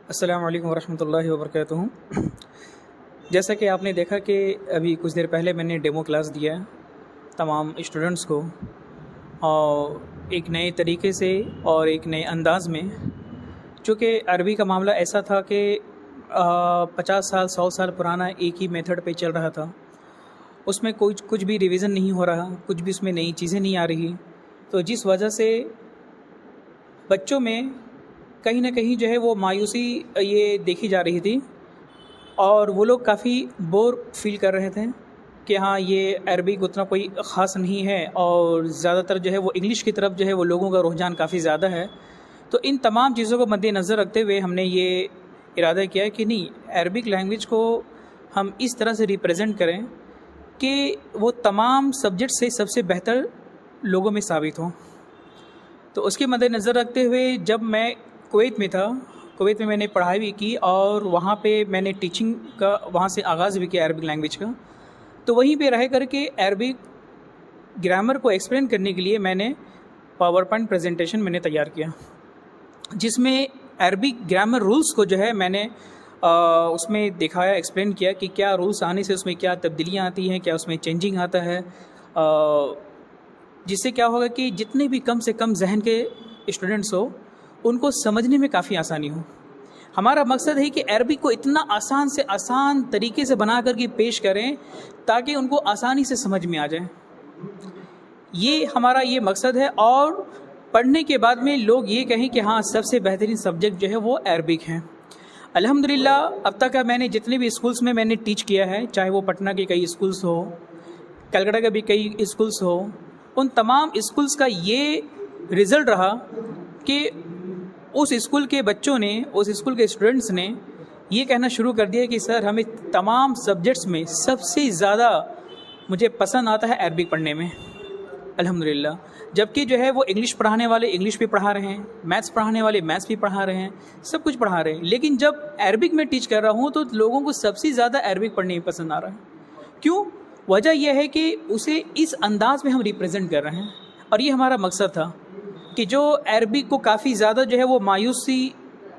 السلام علیکم ورحمۃ اللہ وبرکاتہ۔ جیسا کہ آپ نے دیکھا کہ ابھی کچھ دیر پہلے میں نے ڈیمو کلاس دیا تمام اسٹوڈنٹس کو، اور ایک نئے طریقے سے اور ایک نئے انداز میں، چونکہ عربی کا معاملہ ایسا تھا کہ 50 سال 100 سال پرانا ایک ہی میتھڈ پہ چل رہا تھا، اس میں کچھ بھی ریویژن نہیں ہو رہا، کچھ بھی اس میں نئی چیزیں نہیں آ رہی، تو جس وجہ سے بچوں میں کہیں نہ کہیں جو ہے وہ مایوسی یہ دیکھی جا رہی تھی، اور وہ لوگ کافی بور فیل کر رہے تھے کہ ہاں یہ عربک اتنا کوئی خاص نہیں ہے، اور زیادہ تر جو ہے وہ انگلش کی طرف جو ہے وہ لوگوں کا رجحان کافی زیادہ ہے۔ تو ان تمام چیزوں کو مد نظر رکھتے ہوئے ہم نے یہ ارادہ کیا کہ نہیں، عربک لینگویج کو ہم اس طرح سے ریپریزنٹ کریں کہ وہ تمام سبجیکٹ سے سب سے بہتر لوگوں میں ثابت ہوں۔ تو اس کے مد نظر رکھتے ہوئے جب میں کویت میں تھا، کویت میں نے پڑھائی بھی کی، اور وہاں پہ میں نے ٹیچنگ کا وہاں سے آغاز بھی کیا عربک لینگویج کا، تو وہیں پہ رہ کر کے عربک گرامر کو ایکسپلین کرنے کے لیے میں نے پاور پوائنٹ پریزنٹیشن میں نے تیار کیا، جس میں عربک گرامر رولز کو جو ہے میں نے اس میں دکھایا، ایکسپلین کیا کہ کیا رولز آنے سے اس میں کیا تبدیلیاں آتی ہیں، کیا اس میں چینجنگ آتا ہے، جس سے کیا ہوگا کہ جتنے بھی کم سے کم ذہن کے اسٹوڈنٹس ہو ان کو سمجھنے میں کافی آسانی ہو۔ ہمارا مقصد ہے کہ عربک کو اتنا آسان سے آسان طریقے سے بنا کر کے پیش کریں تاکہ ان کو آسانی سے سمجھ میں آ جائے، یہ ہمارا یہ مقصد ہے، اور پڑھنے کے بعد میں لوگ یہ کہیں کہ ہاں سب سے بہترین سبجیکٹ جو ہے وہ عربک ہے۔ الحمدللہ اب تک میں نے جتنے بھی اسکولس میں نے ٹیچ کیا ہے، چاہے وہ پٹنہ کے کئی اسکولس ہو، کلکتہ کے بھی کئی اسکولس ہو، ان تمام اسکولس کا یہ رزلٹ رہا کہ اس اسکول کے بچوں نے، اس اسکول کے اسٹوڈنٹس نے یہ کہنا شروع کر دیا کہ سر ہمیں تمام سبجیکٹس میں سب سے زیادہ مجھے پسند آتا ہے عربک پڑھنے میں، الحمدللہ۔ جبکہ جو ہے وہ انگلش پڑھانے والے انگلش بھی پڑھا رہے ہیں، میتھس پڑھانے والے میتھس بھی پڑھا رہے ہیں، سب کچھ پڑھا رہے ہیں، لیکن جب عربک میں ٹیچ کر رہا ہوں تو لوگوں کو سب سے زیادہ عربک پڑھنے میں پسند آ رہا ہے۔ کیوں؟ وجہ یہ ہے کہ اسے اس انداز میں ہم ریپریزنٹ کر رہے ہیں، اور یہ ہمارا مقصد تھا کہ جو عربک کو کافی زیادہ جو ہے وہ مایوسی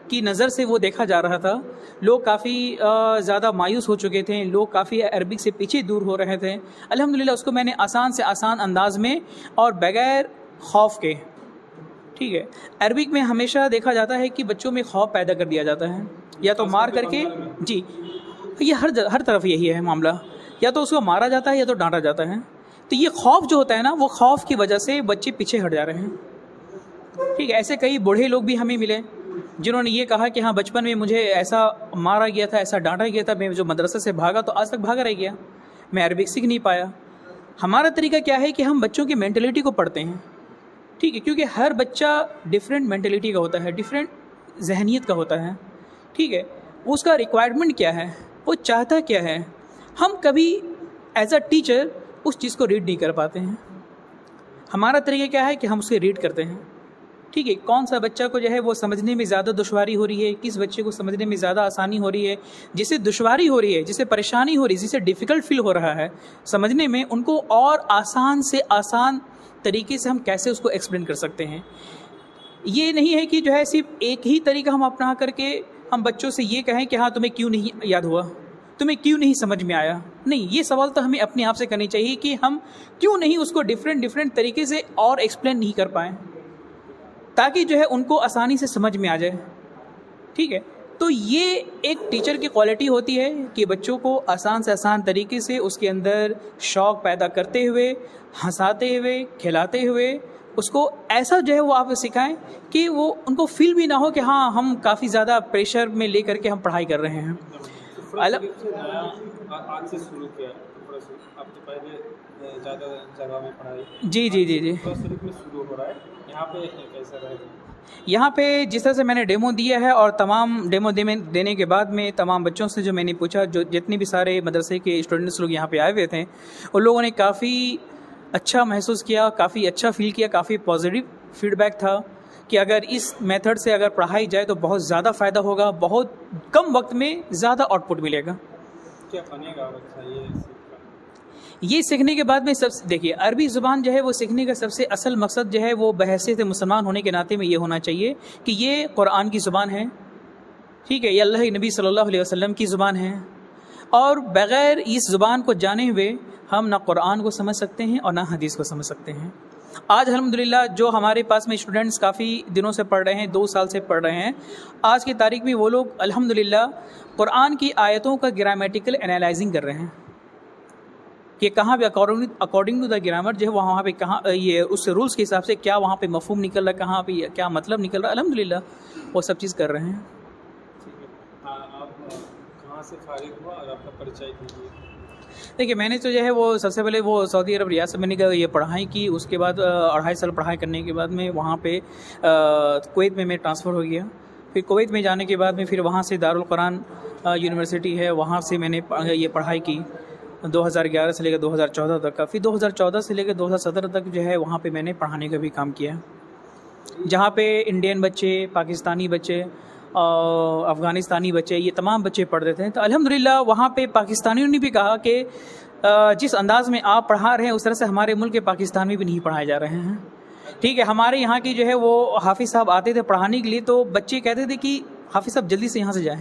کی نظر سے وہ دیکھا جا رہا تھا، لوگ کافی زیادہ مایوس ہو چکے تھے، لوگ کافی عربک سے پیچھے دور ہو رہے تھے، الحمدللہ اس کو میں نے آسان سے آسان انداز میں اور بغیر خوف کے، ٹھیک ہے، عربک میں ہمیشہ دیکھا جاتا ہے کہ بچوں میں خوف پیدا کر دیا جاتا ہے، یا تو مار کر کے، جی یہ ہر طرف یہی ہے معاملہ، یا تو اس کو مارا جاتا ہے یا تو ڈانٹا جاتا ہے، تو یہ خوف جو ہوتا ہے نا، وہ خوف کی وجہ سے بچے پیچھے ہٹ جا رہے ہیں، ٹھیک ہے۔ ایسے کئی بوڑھے لوگ بھی ہمیں ملے جنہوں نے یہ کہا کہ ہاں بچپن میں مجھے ایسا مارا گیا تھا، ایسا ڈانٹا گیا تھا، میں جو مدرسے سے بھاگا تو آج تک بھاگا رہ گیا، میں عربک سیکھ نہیں پایا۔ ہمارا طریقہ کیا ہے کہ ہم بچوں کی مینٹلٹی کو پڑھتے ہیں، ٹھیک ہے، کیونکہ ہر بچہ ڈفرینٹ مینٹلٹی کا ہوتا ہے، ڈفرینٹ ذہنیت کا ہوتا ہے، ٹھیک ہے، اس کا ریکوائرمنٹ کیا ہے، وہ چاہتا کیا ہے، ہم کبھی ایز اے ٹیچر اس چیز کو ریڈ نہیں کر پاتے ہیں۔ ہمارا طریقہ کیا ہے کہ ہم اسے ریڈ کرتے ہیں، ٹھیک ہے، کون سا بچہ کو جو ہے وہ سمجھنے میں زیادہ دشواری ہو رہی ہے، کس بچے کو سمجھنے میں زیادہ آسانی ہو رہی ہے، جسے دشواری ہو رہی ہے، جسے پریشانی ہو رہی ہے، جسے ڈیفیکلٹ فیل ہو رہا ہے سمجھنے میں، ان کو اور آسان سے آسان طریقے سے ہم کیسے اس کو ایکسپلین کر سکتے ہیں۔ یہ نہیں ہے کہ جو ہے صرف ایک ہی طریقہ ہم اپنا کر کے ہم بچوں سے یہ کہیں کہ ہاں تمہیں کیوں نہیں یاد ہوا، تمہیں کیوں نہیں سمجھ میں آیا، نہیں، یہ سوال تو ہمیں اپنے آپ سے کرنی چاہیے کہ ہم کیوں نہیں اس کو ڈفرینٹ طریقے سے اور ایکسپلین نہیں کر پائیں تاکہ جو ہے ان کو آسانی سے سمجھ میں آ جائے، ٹھیک ہے۔ تو یہ ایک ٹیچر کی کوالٹی ہوتی ہے کہ بچوں کو آسان سے آسان طریقے سے اس کے اندر شوق پیدا کرتے ہوئے، ہنساتے ہوئے، کھلاتے ہوئے اس کو ایسا جو ہے وہ آپ سکھائیں کہ وہ ان کو فیل بھی نہ ہو کہ ہاں ہم کافی زیادہ پریشر میں لے کر کے ہم پڑھائی کر رہے ہیں۔ آج سے شروع کیا آپ کے پہلے زیادہ جگہ میں پڑھائی، جی شریف میں شروع ہو رہا ہے، یہاں پہ کیسا رہے گا؟ یہاں پہ جس طرح سے میں نے ڈیمو دیا ہے، اور تمام ڈیمو دینے کے بعد میں تمام بچوں سے جو میں نے پوچھا، جو جتنے بھی سارے مدرسے کے اسٹوڈنٹس لوگ یہاں پہ آئے ہوئے تھے، ان لوگوں نے کافی اچھا محسوس کیا، کافی اچھا فیل کیا، کافی پازیٹیو فیڈ بیک تھا کہ اگر اس میتھڈ سے اگر پڑھائی جائے تو بہت زیادہ فائدہ ہوگا، بہت کم وقت میں زیادہ آؤٹ پٹ ملے گا۔ کیا بنے گا یہ سیکھنے کے بعد میں دیکھیے، عربی زبان جو ہے وہ سیکھنے کا سب سے اصل مقصد جو ہے وہ بحیثیت مسلمان ہونے کے ناطے میں یہ ہونا چاہیے کہ یہ قرآن کی زبان ہے، ٹھیک ہے، یہ اللہ کے نبی صلی اللہ علیہ وسلم کی زبان ہے، اور بغیر اس زبان کو جانے ہوئے ہم نہ قرآن کو سمجھ سکتے ہیں اور نہ حدیث کو سمجھ سکتے ہیں۔ آج الحمدللہ جو ہمارے پاس میں اسٹوڈنٹس کافی دنوں سے پڑھ رہے ہیں، 2 سال سے پڑھ رہے ہیں، آج کی تاریخ میں وہ لوگ الحمدللہ قرآن کی آیتوں کا گرامیٹیکل انالائزنگ کر رہے ہیں کہ کہاں پہ اکارڈنگ ٹو دا گرامر جو ہے وہاں پہ کہاں یہ اس رولس کے حساب سے کیا وہاں پہ مفہوم نکل رہا ہے، کہاں پہ کیا مطلب نکل رہا ہے، الحمدللہ وہ سب چیز کر رہے ہیں۔ آپ کہاں سے فارغ ہوا اور آپ کا پریچے دیجیے؟ دیکھیے میں نے تو جو ہے وہ سب سے پہلے وہ سعودی عرب ریاض سے میں نے یہ پڑھائی کی، اس کے بعد 2.5 سال پڑھائی کرنے کے بعد میں وہاں پہ کویت میں ٹرانسفر ہو گیا۔ پھر کویت میں جانے کے بعد میں پھر وہاں سے دارالقرآن یونیورسٹی ہے، وہاں سے میں نے یہ پڑھائی کی 2011 سے لے کے 2014 تک کا۔ پھر 2014 سے لے کے 2017 تک جو ہے وہاں پہ میں نے پڑھانے کا بھی کام کیا، جہاں پہ انڈین بچے، پاکستانی بچے، افغانستانی بچے، یہ تمام بچے پڑھتے تھے۔ تو الحمدللہ وہاں پہ پاکستانیوں نے بھی کہا کہ جس انداز میں آپ پڑھا رہے ہیں اس طرح سے ہمارے ملک کے پاکستان میں بھی نہیں پڑھائے جا رہے ہیں۔ ٹھیک ہے، ہمارے یہاں کی جو ہے وہ حافظ صاحب آتے تھے پڑھانے کے لیے، تو بچے کہتے تھے کہ حافظ صاحب جلدی سے یہاں سے جائیں،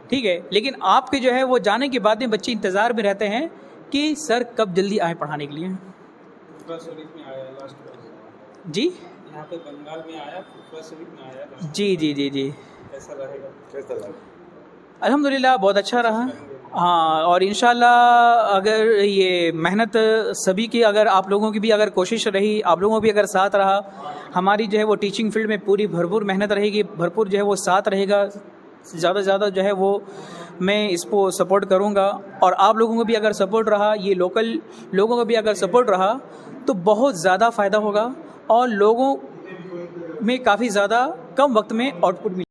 ٹھیک ہے، لیکن آپ کے جو ہے وہ جانے کے بعد میں بچے انتظار میں رہتے ہیں کہ سر کب جلدی آئیں پڑھانے کے لیے۔ فقہ شریف میں آیا لاسٹ جی یہاں پہ بنگال میں آیا، فقہ شریف میں آیا last۔ جی جی جی جی کیسا رہے گا؟ کیسا رہے؟ الحمدللہ بہت اچھا رہا، ہاں، اور انشاءاللہ اگر یہ محنت سبھی کی، اگر آپ لوگوں کی بھی اگر کوشش رہی، آپ لوگوں بھی اگر ساتھ رہا، ہماری جو ہے وہ ٹیچنگ فیلڈ میں پوری بھرپور محنت رہے گی، بھرپور جو ہے وہ ساتھ رہے گا، زیادہ سے زیادہ جو ہے وہ میں اس کو سپورٹ کروں گا، اور آپ لوگوں کو بھی اگر سپورٹ رہا، یہ لوکل لوگوں کا بھی اگر سپورٹ رہا تو بہت زیادہ فائدہ ہوگا، اور لوگوں میں کافی زیادہ کم وقت میں آؤٹ پٹ ملے۔